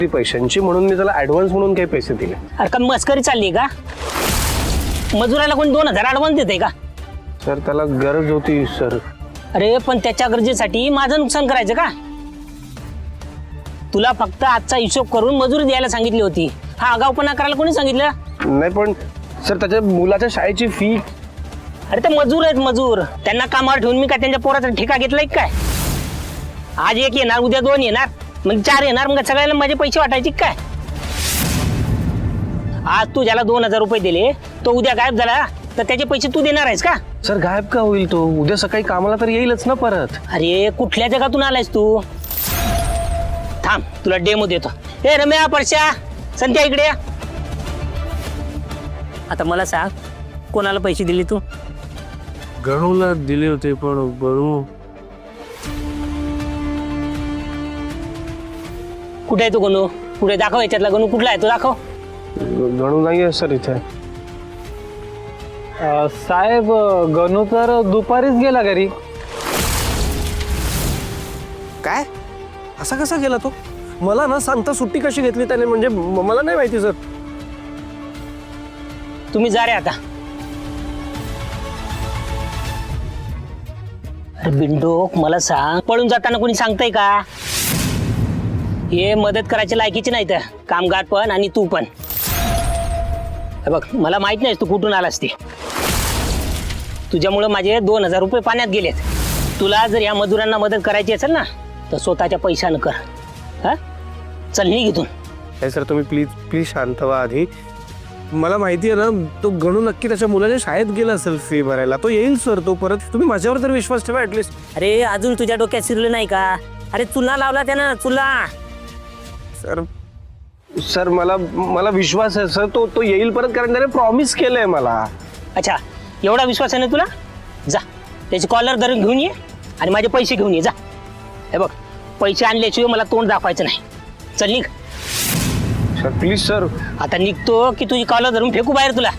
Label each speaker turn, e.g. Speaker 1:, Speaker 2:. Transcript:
Speaker 1: पैशांची, म्हणून मी त्याला ऍडव्हान्स म्हणून काही पैसे दिले.
Speaker 2: अरे का मस्करी चालली का? मजुराला कोणी 2000 ऍडव्हान्स देते का?
Speaker 1: सर त्याला गरज होती सर.
Speaker 2: अरे पण त्याच्या गरजेसाठी माझं नुकसान करायचं का? तुला फक्त आजचा हिशोब करून मजुरी द्यायला सांगितली होती. हा आगाऊपणा करायला कोणी सांगितलं?
Speaker 1: नाही पण सर त्याच्या मुलाच्या शाळेची फी.
Speaker 2: अरे ते मजूर आहेत मजूर, त्यांना कामावर ठेवून मी काय त्यांच्या पोराचा ठेका घेतलाय काय? आज एक येणार, उद्या 2 येणार, मग 4 येणार, मग सगळ्याला माझे पैसे वाटायचे काय? आज तू ज्याला 2000 रुपये दिले तो उद्या गायब झाला तर त्याचे पैसे तू देणार आहेस का?
Speaker 1: सर गायब का होईल तो? उद्या सकाळी कामाला तर येईलच ना परत.
Speaker 2: अरे कुठल्या जगातून आलायस तू? थांब तुला डेमो देतो. ए रम्या, परश्या, संध्या इकडे या. आता मला सांग, कोणाला पैसे दिले तू?
Speaker 3: गणूला दिले होते, पण गणू
Speaker 2: कुठे आहे तो गणू? कुठे दाखव, याच्यातला गणू कुठला आहे तो दाखव.
Speaker 1: गणू नाहीये सर इथे.
Speaker 4: साहेब गणू तर दुपारीच गेला घरी.
Speaker 1: काय? असा कसा गेला तो? मला ना सांगता सुट्टी कशी घेतली त्याने, म्हणजे मला नाही माहिती सर.
Speaker 2: तुम्ही जा रे आता. अरे बिंडोक, मला सांग, पळून जाताना कोणी सांगतंय का? हे मदत करायची लायकीची नाही तर कामगार पण आणि तू पण. हे बघ, मला माहित नाही तू कुठून आलास ते. तुझ्यामुळं माझे 2000 रुपये पाण्यात गेलेत. तुला जर या मजुरांना मदत करायची असेल ना तर स्वतःच्या पैशानं कर. हा, चल निघ इथून.
Speaker 1: नाही सर, तुम्ही प्लीज प्लीज शांत व्हा आधी. मला माहिती आहे ना, तो गणू नक्की त्याच्या मुलाच्या शाळेत गेला असेल फी भरायला. तो येईल सर, तो परत. तुम्ही माझ्यावर तर विश्वास ठेवा ऍटलीस्ट.
Speaker 2: अरे अजून तुझ्या डोक्यात शिरलं नाही का? अरे चुना लावला त्यानं, चुला.
Speaker 1: सर सर मला विश्वास आहे सर, तो येईल परत, कारण त्याने प्रॉमिस केलंय मला.
Speaker 2: अच्छा, एवढा विश्वास आहे ना तुला? जा, त्याची कॉलर धरून घेऊन ये आणि माझे पैसे घेऊन ये. जा. हे बघ, पैसे आणल्याशिवाय मला तोंड दाखवायचं नाही. चल निघ.
Speaker 1: Sir please sir.
Speaker 2: आता निघतो की तुझी कॉलर धरून फेकू बाहेर तुला.